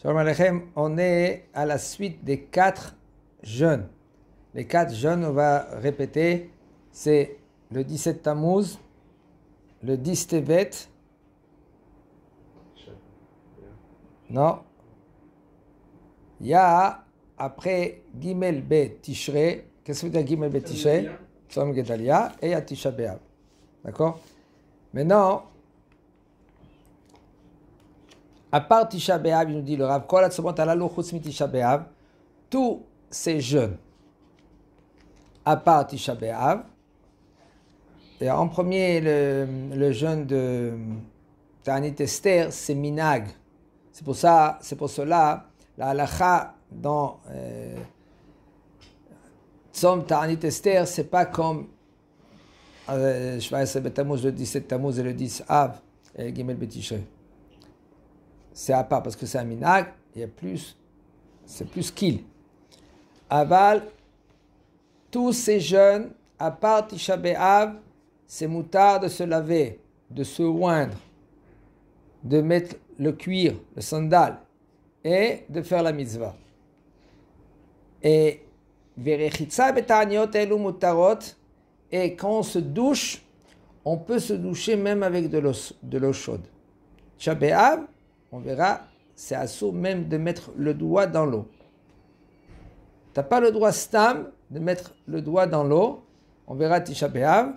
Shalom Aleichem, on est à la suite des 4 jeûnes. Les 4 jeûnes, on va répéter, c'est le 17 Tammuz, le 10 Tevet, non, il y a après Gimel Bet Tishrei, qu'est-ce que veut dire Gimel Bet Tishrei? Tzom Gedalia, et il y a Tisha B'Av. D'accord? Maintenant, à part Tisha B'Av, il nous dit le Rav, Kol Hatzomot Halalu Chutz mi Tisha B'Av, tous ces jeûnes, à part Tisha B'Av, et en premier, le jeûne de Ta'anit Esther, c'est Minag. C'est pour cela, la halacha dans Tzom Ta'anit Esther, c'est pas comme Shvaïs Tammuz, le 17 Tammuz et le 10 Av, et Gimel Bet Tishrei. C'est à part parce que c'est un minag, c'est plus qu'il. Aval, tous ces jeûnes, à part Tisha B'Av, c'est moutard de se laver, de se oindre, de mettre le cuir, le sandal, et de faire la mitzvah. Et Verechitza betaniot elu mutarot, et quand on se douche, on peut se doucher même avec de l'eau chaude. Tisha B'Av, on verra, c'est assourd même de mettre le doigt dans l'eau. Tu n'as pas le droit stam de mettre le doigt dans l'eau. On verra Tisha B'Av.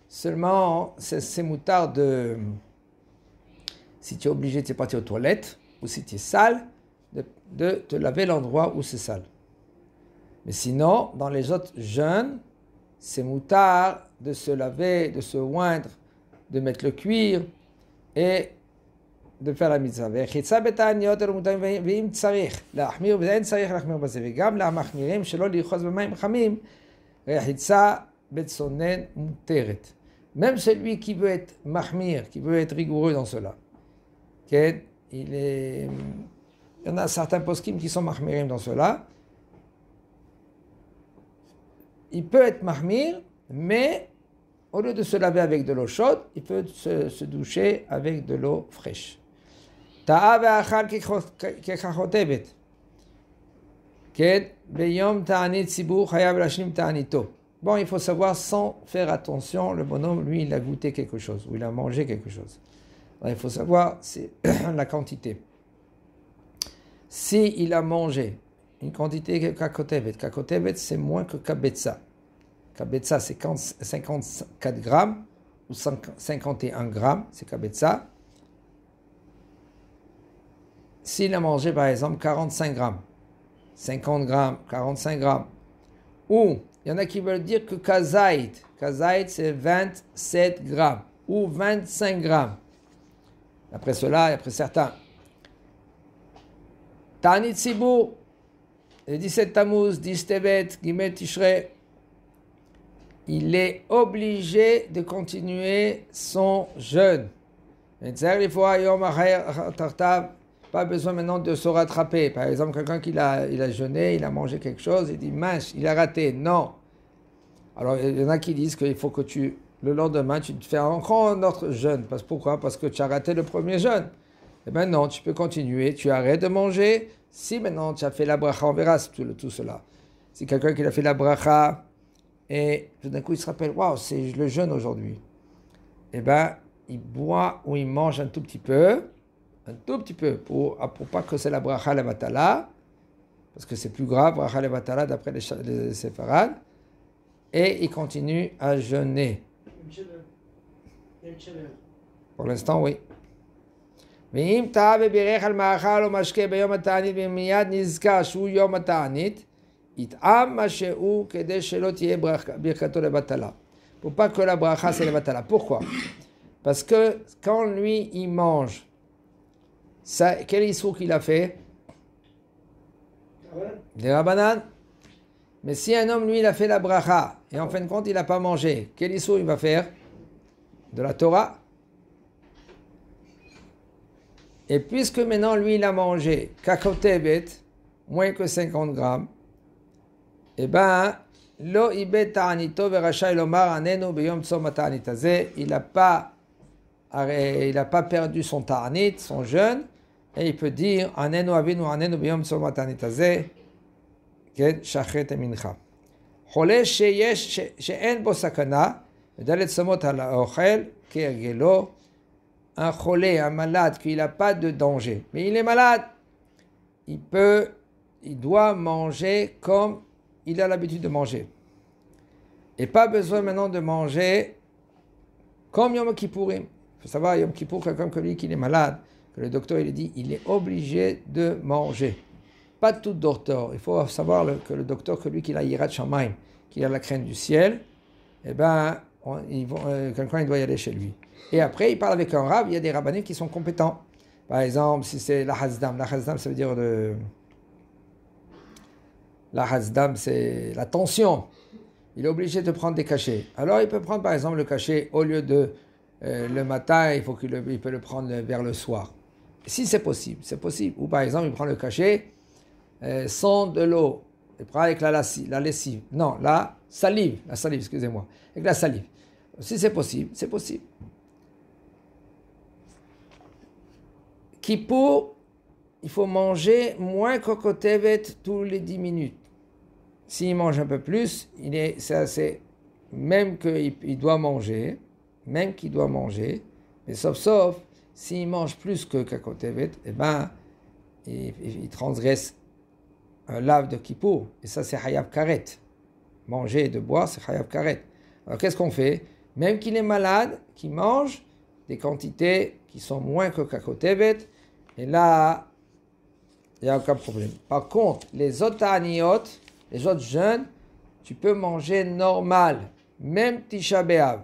Seulement, c'est moutard de... Si tu es obligé de partir aux toilettes, ou si tu es sale, de te laver l'endroit où c'est sale. Mais sinon, dans les autres jeûnes, c'est moutard de se laver, de se oindre, de mettre le cuir et de faire la mitzvah. ורחיצה בתעניות אלו מותרים, ואם צריך להחמיר, ואין צריך להחמיר בזה, וגם למחמירים שלא לאחוז במים חמים, רחיצה בצונן מותרת. Même celui qui veut être mahmir, qui veut être rigoureux dans cela, il y en a certains poskim qui sont mahmirim dans cela. Il peut être mahmir, mais au lieu de se laver avec de l'eau chaude, il peut se doucher avec de l'eau fraîche. טעה ואכל ככחותבת, כן? ביום תענית ציבור חייב להשלים תעניתו. Bon, il faut savoir, sans faire attention, le bonhomme, lui, il a goûté quelque chose, ou il a mangé quelque chose. Alors, il faut savoir, c'est la quantité. Si il a mangé une quantité que kakotevet, c'est moins que kabetza. Kabetza, c'est 54 grammes, ou 51 grammes, c'est kabetza. S'il a mangé, par exemple, 45 grammes, 50 grammes, 45 grammes, ou il y en a qui veulent dire que kazait, c'est 27 grammes, ou 25 grammes. Après cela, et après certains. Ta'anit Tzibur, le 17 Tammuz, 10 Tevet, Gimel Tishrei, il est obligé de continuer son jeûne. Pas besoin maintenant de se rattraper. Par exemple, quelqu'un qui a jeûné, il a mangé quelque chose, il dit mince, il a raté. Non. Alors, il y en a qui disent qu'il faut que le lendemain, tu te fais encore un autre jeûne. Pourquoi? Parce que tu as raté le premier jeûne. Eh bien non, tu peux continuer, tu arrêtes de manger. Si maintenant tu as fait la bracha, on verra tout cela. Si quelqu'un qui a fait la bracha, et tout d'un coup il se rappelle, waouh, c'est le jeûne aujourd'hui. Eh bien, il boit ou il mange un tout petit peu, pour pas que c'est la bracha levatala, parce que c'est plus grave, bracha levatala d'après les séfarades, et il continue à jeûner. Pour l'instant, oui. ואם טעה ובירך על מאכל או משקה ביום התענית ומיד נזכר שהוא יום התענית, יטעם מה שהוא כדי שלא תהיה ברכתו לבטלה. Pour pas que la bracha c'est לבטלה. Pourquoi? Parce que quand lui il mange, ça, quel issour qu'il a fait? Des rabanan. Mais si un homme lui il a fait la bracha et en fin de compte il n'a pas mangé, quel issour il va faire? De la Torah. Et puisque maintenant lui il a mangé kakotevet, moins que 50 grammes, eh bien, lo ibet ta'anito verachai lomar anenu beyom tzom ta'anit hazeh, il n'a pas perdu son ta'anit, son jeûne, Et il peut dire Anenu avinu anenu biyom tzom matanit hazeh, ken shachet mincha. חולה שאין בו סכנה, ודלת שמות על האוכל, כהרגלו, un חולה, un malade, qu'il n'a pas de danger, mais il est malade, il doit manger comme il a l'habitude de manger. Et pas besoin maintenant de manger comme Yom Kippourim. Il faut savoir, Yom Kippour, quelqu'un comme lui qui est malade, que le docteur il dit, il est obligé de manger. Pas tout docteur. Il faut savoir que le docteur, que lui qui a Yirat Shamayim, qui a la crainte du ciel, eh ben, quelqu'un il doit y aller chez lui. Et après, il parle avec un rab, il y a des rabbinés qui sont compétents. Par exemple, si c'est la Hazdam ça veut dire la Hazdam, c'est la tension. Il est obligé de prendre des cachets. Alors, il peut prendre par exemple le cachet, au lieu de le matin, il peut le prendre vers le soir. Si c'est possible, c'est possible. Ou par exemple, il prend le cachet sans de l'eau. Il prend avec la lessive. Non, la salive, excusez-moi. Avec la salive. Si c'est possible, c'est possible. Kippour, il faut manger moins kokotevet tous les 10 minutes. S'il mange un peu plus, même qu'il doit manger, mais sauf, s'il mange plus que kokotevet, eh ben, il transgresse un lave de Kippour. Et ça, c'est Hayab Karet. Manger et de boire, c'est Hayab Karet. Alors, qu'est-ce qu'on fait? Même qu'il est malade, qu'il mange des quantités qui sont moins que Kakotevet, et là, il n'y a aucun problème. Par contre, les autres Aniyot, les autres jeunes, tu peux manger normal, même Tisha B'Av.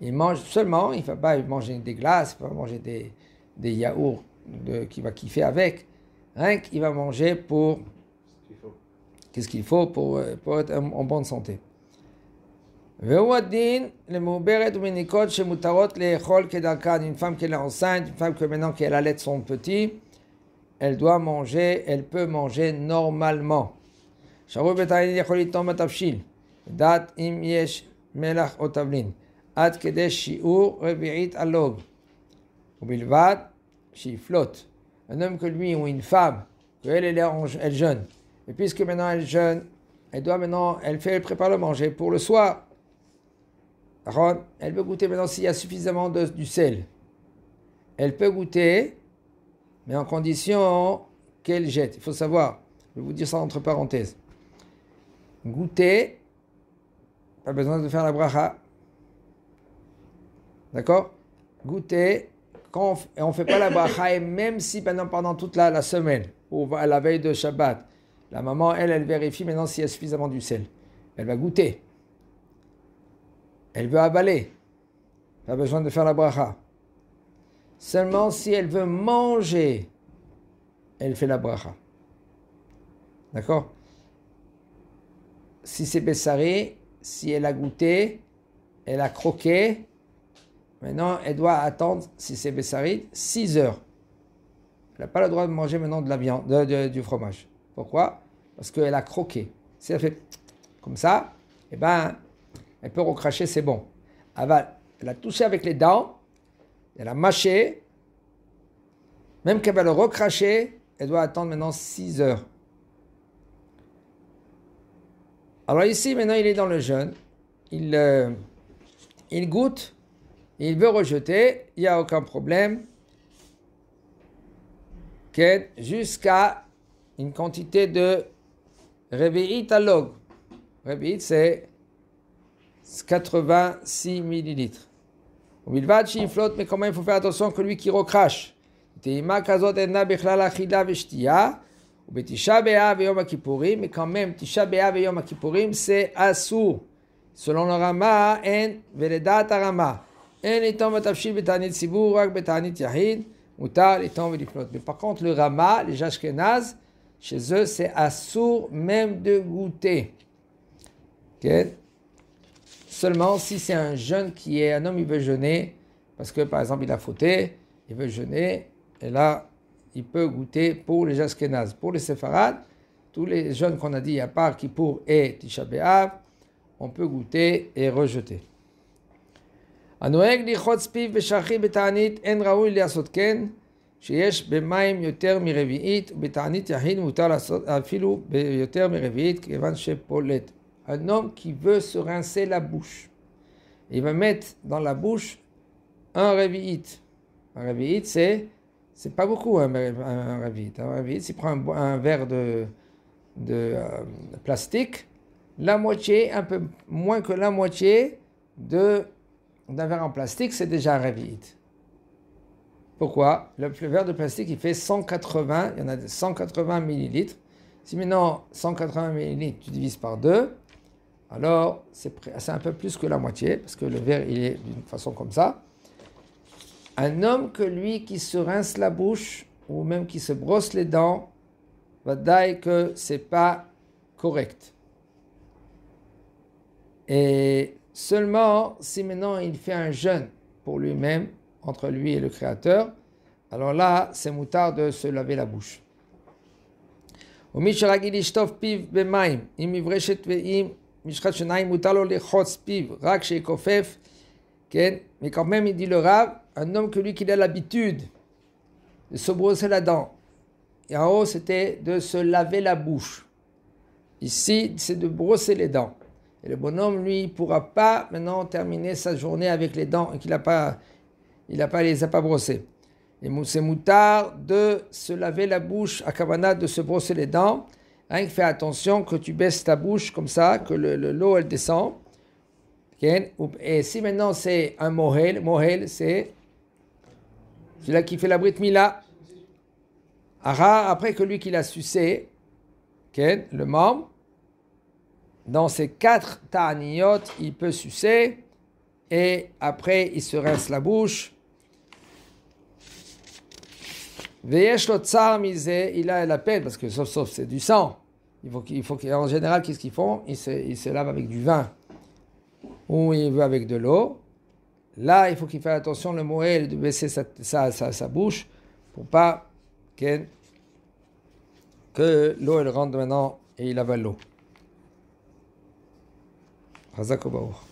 Il mange seulement, il ne va pas manger des glaces, il va manger des yaourts qu'il va kiffer avec. Rien qu'il va manger pour qu'est-ce qu'il faut pour être en bonne santé. Une femme qui est enceinte, une femme que maintenant qu'elle allait son petit, elle doit manger, elle peut manger normalement. Un homme que lui ou une femme, elle jeûne. Et puisque maintenant elle jeûne, elle prépare le manger pour le soir. Elle peut goûter maintenant s'il y a suffisamment du sel. Elle peut goûter, mais en condition qu'elle jette. Il faut savoir, je vais vous dire ça entre parenthèses. Goûter, pas besoin de faire la bracha. D'accord? Goûter, quand on ne fait pas la bracha, et même si pendant toute la semaine, ou à la veille de Shabbat, la maman, elle vérifie maintenant s'il y a suffisamment du sel. Elle va goûter. Elle veut avaler. Pas besoin de faire la bracha. Seulement si elle veut manger, elle fait la bracha. D'accord? Si c'est Bessari, si elle a goûté, elle a croqué, maintenant elle doit attendre, si c'est Bessari, 6 heures. Elle n'a pas le droit de manger maintenant de la viande, du fromage. Pourquoi? Parce qu'elle a croqué. Si elle fait comme ça, eh ben, elle peut recracher, c'est bon. Elle a touché avec les dents, elle a mâché, même qu'elle va le recracher, elle doit attendre maintenant 6 heures. Alors ici, maintenant, il est dans le jeûne, il goûte, il veut rejeter, il n'y a aucun problème, jusqu'à une quantité de Revi'it alog. Revi'it, c'est 86 millilitres. Mais comment il faut faire attention que lui qui recrache. Mais quand même, Tisha B'Av et Yom Kippourim, c'est Assour. Selon le Rama, en Veredat Rama. En étant Matafshil Betanit Sibur, Rak Betanit Yahid, Mutar, étant Veliflot. Mais par contre, le Rama, les Ashkenaz, chez eux, c'est Assour même de goûter. Okay? Seulement si c'est un jeûne qui est un homme, il veut jeûner, parce que par exemple il a fauté, il veut jeûner, et là il peut goûter pour les Ashkenaz. Pour les Séfarades, tous les jeûnes qu'on a dit, à part Kippour et Tisha B'Av, on peut goûter et rejeter. שיש במים יותר מרביעית, ובתענית יחיד מותר לעשות אפילו ביותר מרביעית, כיוון שפולט. Un homme qui veut se rincer la bouche, il va mettre dans la bouche un révi'it. Un révi'it, c'est pas beaucoup un révi'it. Un révi'it, s'il prend un verre de plastique, la moitié, un peu moins que la moitié d'un verre en plastique, c'est déjà un révi'it. Pourquoi? Le verre de plastique, il fait 180, il y en a 180 millilitres. Si maintenant 180 millilitres, tu divises par 2, alors c'est un peu plus que la moitié, parce que le verre, il est d'une façon comme ça. Un homme que lui, qui se rince la bouche, ou même qui se brosse les dents, va dire que c'est pas correct. Et seulement si maintenant il fait un jeûne pour lui-même, entre lui et le Créateur, alors là, c'est moutard de se laver la bouche. Mais quand même, il dit le Rav, un homme que lui qui a l'habitude de se brosser la dent, et en haut c'était de se laver la bouche. Ici, c'est de brosser les dents. Et le bonhomme, lui, ne pourra pas maintenant terminer sa journée avec les dents et qu'il les a pas brossées. Et c'est moutard de se laver la bouche, à Kavana, de se brosser les dents. Hein, fais attention que tu baisses ta bouche comme ça, que l'eau elle descend. Et si maintenant c'est un mohel c'est celui-là qui fait la brit mila. Après que lui qui l'a sucé, le membre, dans ces 4 ta'aniyot, il peut sucer et après il se rince la bouche. Veyesh lo tsar misé, il a la peine parce que sauf c'est du sang. Il faut qu'en général, qu'est-ce qu'ils font? Ils se lavent avec du vin ou il veut avec de l'eau. Là, il faut qu'il fasse attention le moël de baisser sa bouche pour pas que l'eau elle rentre maintenant et il avale l'eau. Hazak Obaour.